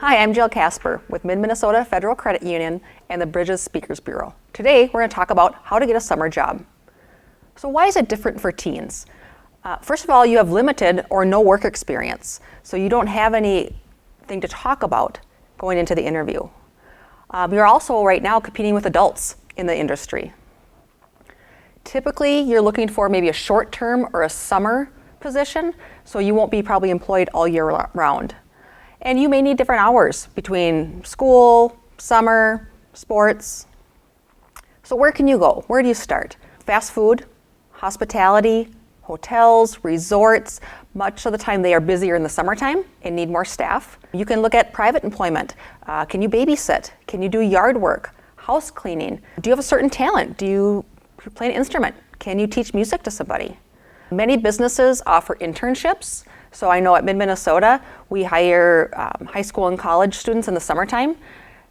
Hi, I'm Jill Casper with Mid-Minnesota Federal Credit Union and the Bridges Speakers Bureau. Today, we're going to talk about how to get a summer job. So why is it different for teens? First of all, you have limited or no work experience, so you don't have anything to talk about going into the interview. You're also right now competing with adults in the industry. Typically, you're looking for maybe a short-term or a summer position, so you won't be probably employed all year round. And you may need different hours between school, summer, sports. So where can you go? Where do you start? Fast food, hospitality, hotels, resorts. Much of the time they are busier in the summertime and need more staff. You can look at private employment. Can you babysit? Can you do yard work? House cleaning? Do you have a certain talent? Do you play an instrument? Can you teach music to somebody? Many businesses offer internships. So I know at Mid-Minnesota, we hire high school and college students in the summertime.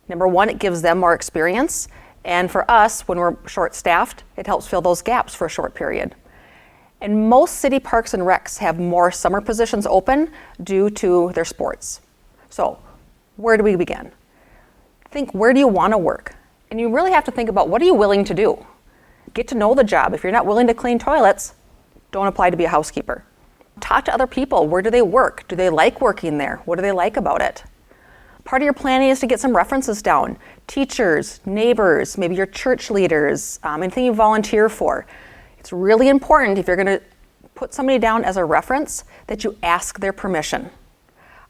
Number one, it gives them more experience. And for us, when we're short-staffed, it helps fill those gaps for a short period. And most city parks and recs have more summer positions open due to their sports. So where do we begin? Think, where do you want to work? And you really have to think about, what are you willing to do? Get to know the job. If you're not willing to clean toilets, don't apply to be a housekeeper. Talk to other people. Where do they work? Do they like working there? What do they like about it? Part of your planning is to get some references down. Teachers, neighbors, maybe your church leaders, anything you volunteer for. It's really important, if you're going to put somebody down as a reference, that you ask their permission.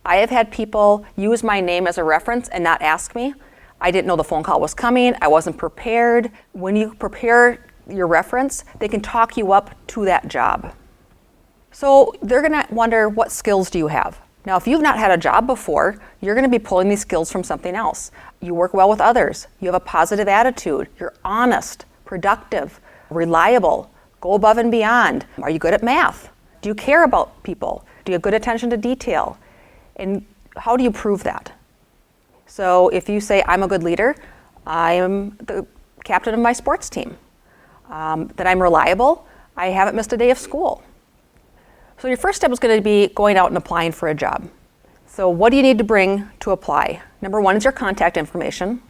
I have had people use my name as a reference and not ask me. I didn't know the phone call was coming. I wasn't prepared. When you prepare your reference, they can talk you up to that job. So they're going to wonder, what skills do you have? Now, if you've not had a job before, you're going to be pulling these skills from something else. You work well with others. You have a positive attitude. You're honest, productive, reliable, go above and beyond. Are you good at math? Do you care about people? Do you have good attention to detail? And how do you prove that? So if you say, I'm a good leader, I am the captain of my sports team, that I'm reliable, I haven't missed a day of school. So your first step is going to be going out and applying for a job. So what do you need to bring to apply? Number one is your contact information.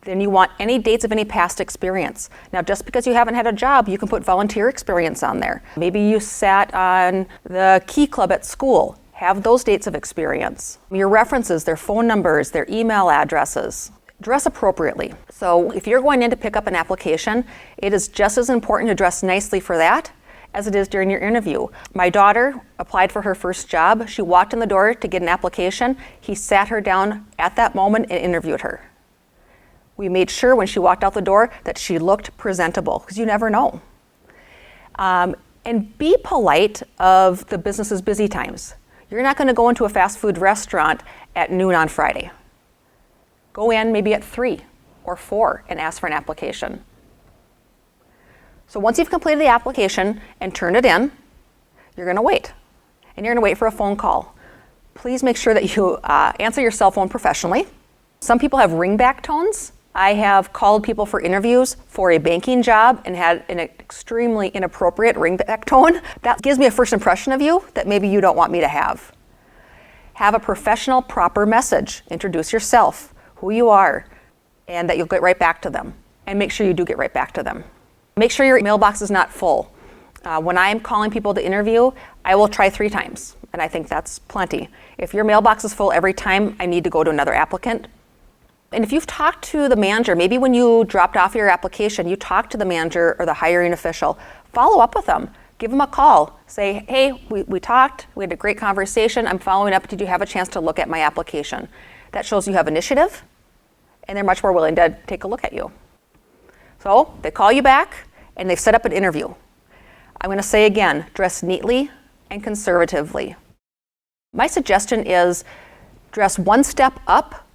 Then you want any dates of any past experience. Now, just because you haven't had a job, you can put volunteer experience on there. Maybe you sat on the key club at school. Have those dates of experience. Your references, their phone numbers, their email addresses. Dress appropriately. So if you're going in to pick up an application, it is just as important to dress nicely for that as it is during your interview. My daughter applied for her first job. She walked in the door to get an application. He sat her down at that moment and interviewed her. We made sure when she walked out the door that she looked presentable, because you never know. And be polite of the business's busy times. You're not going to go into a fast food restaurant at noon on Friday. Go in maybe at 3 or 4 and ask for an application. So once you've completed the application and turned it in, you're going to wait. And you're going to wait for a phone call. Please make sure that you answer your cell phone professionally. Some people have ringback tones. I have called people for interviews for a banking job and had an extremely inappropriate ringback tone. That gives me a first impression of you that maybe you don't want me to have. Have a professional, proper message. Introduce yourself, who you are, and that you'll get right back to them. And make sure you do get right back to them. Make sure your mailbox is not full. When I'm calling people to interview, I will try 3 times, and I think that's plenty. If your mailbox is full every time, I need to go to another applicant. And if you've talked to the manager, maybe when you dropped off your application, you talked to the manager or the hiring official, follow up with them. Give them a call. Say, hey, we talked, we had a great conversation, I'm following up, did you have a chance to look at my application? That shows you have initiative, and they're much more willing to take a look at you. So they call you back, and they've set up an interview. I'm going to say again, dress neatly and conservatively. My suggestion is dress one step up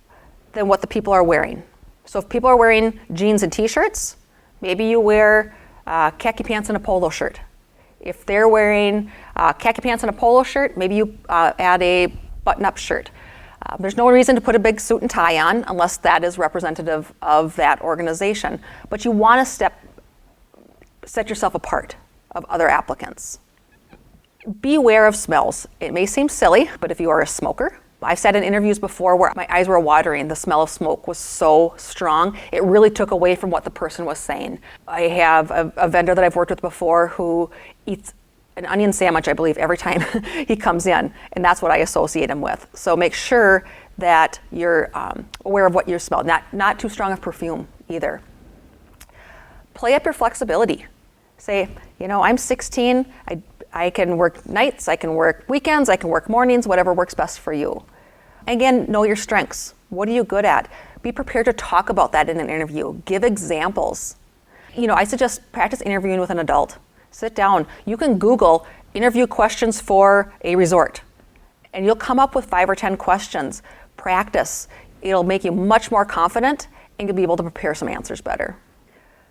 than what the people are wearing. So if people are wearing jeans and t-shirts, maybe you wear khaki pants and a polo shirt. If they're wearing khaki pants and a polo shirt, maybe you add a button-up shirt. There's no reason to put a big suit and tie on unless that is representative of that organization. But you want to set yourself apart of other applicants. Beware of smells. It may seem silly, but if you are a smoker, I've sat in interviews before where my eyes were watering. The smell of smoke was so strong. It really took away from what the person was saying. I have a vendor that I've worked with before who eats an onion sandwich, I believe, every time he comes in, and that's what I associate him with. So make sure that you're aware of what you smell. Not too strong of perfume either. Play up your flexibility. Say, I'm 16, I can work nights, I can work weekends, I can work mornings, whatever works best for you. Again, know your strengths. What are you good at? Be prepared to talk about that in an interview. Give examples. I suggest practice interviewing with an adult. Sit down. You can Google interview questions for a resort, and you'll come up with 5 or 10 questions. Practice. It'll make you much more confident, and you'll be able to prepare some answers better.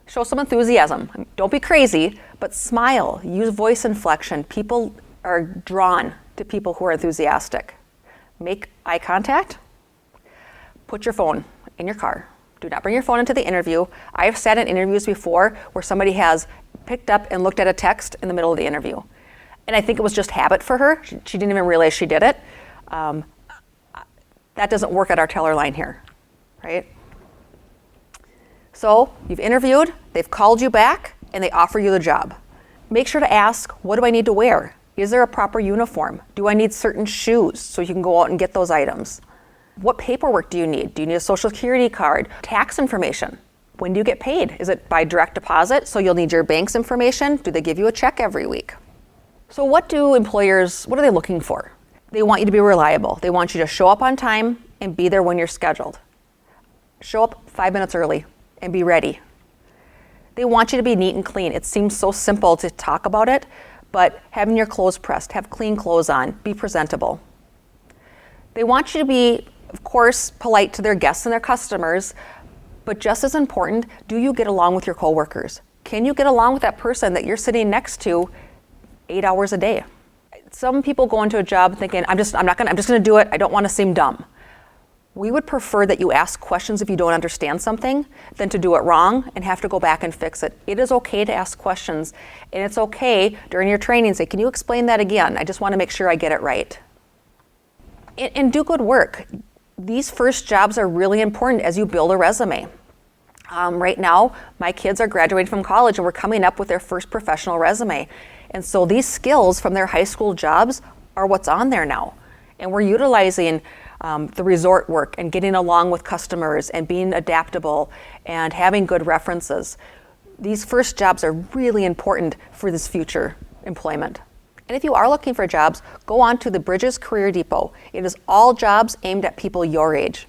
Show some enthusiasm. Don't be crazy, but smile. Use voice inflection. People are drawn to people who are enthusiastic. Make eye contact. Put your phone in your car. Do not bring your phone into the interview. I've sat in interviews before where somebody has picked up and looked at a text in the middle of the interview. And I think it was just habit for her. She didn't even realize she did it. That doesn't work at our teller line here, right? So you've interviewed, they've called you back, and they offer you the job. Make sure to ask, what do I need to wear? Is there a proper uniform? Do I need certain shoes so you can go out and get those items? What paperwork do you need? Do you need a social security card? Tax information. When do you get paid? Is it by direct deposit? So you'll need your bank's information. Do they give you a check every week? So what are they looking for? They want you to be reliable. They want you to show up on time and be there when you're scheduled. Show up 5 minutes early and be ready. They want you to be neat and clean. It seems so simple to talk about it, but having your clothes pressed, have clean clothes on, be presentable. They want you to be, of course, polite to their guests and their customers, but just as important, do you get along with your coworkers? Can you get along with that person that you're sitting next to 8 hours a day? Some people go into a job thinking, I'm just gonna do it. I don't want to seem dumb. We would prefer that you ask questions if you don't understand something than to do it wrong and have to go back and fix it. It is okay to ask questions, and it's okay during your training to say, can you explain that again? I just want to make sure I get it right. And do good work. These first jobs are really important as you build a resume. Right now, my kids are graduating from college and we're coming up with their first professional resume. And so these skills from their high school jobs are what's on there now. And we're utilizing the resort work and getting along with customers and being adaptable and having good references. These first jobs are really important for this future employment. And if you are looking for jobs, go on to the Bridges Career Depot. It is all jobs aimed at people your age.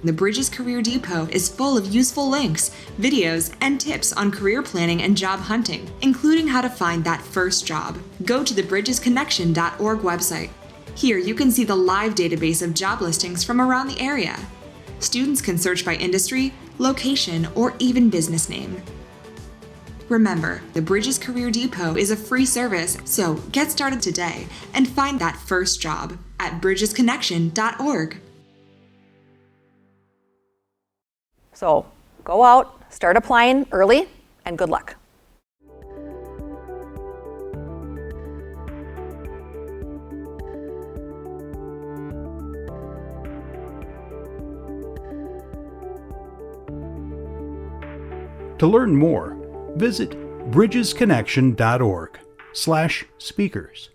The Bridges Career Depot is full of useful links, videos, and tips on career planning and job hunting, including how to find that first job. Go to the bridgesconnection.org website. Here you can see the live database of job listings from around the area. Students can search by industry, location, or even business name. Remember, the Bridges Career Depot is a free service, so get started today and find that first job at bridgesconnection.org. So go out, start applying early, and good luck. To learn more, visit bridgesconnection.org/speakers.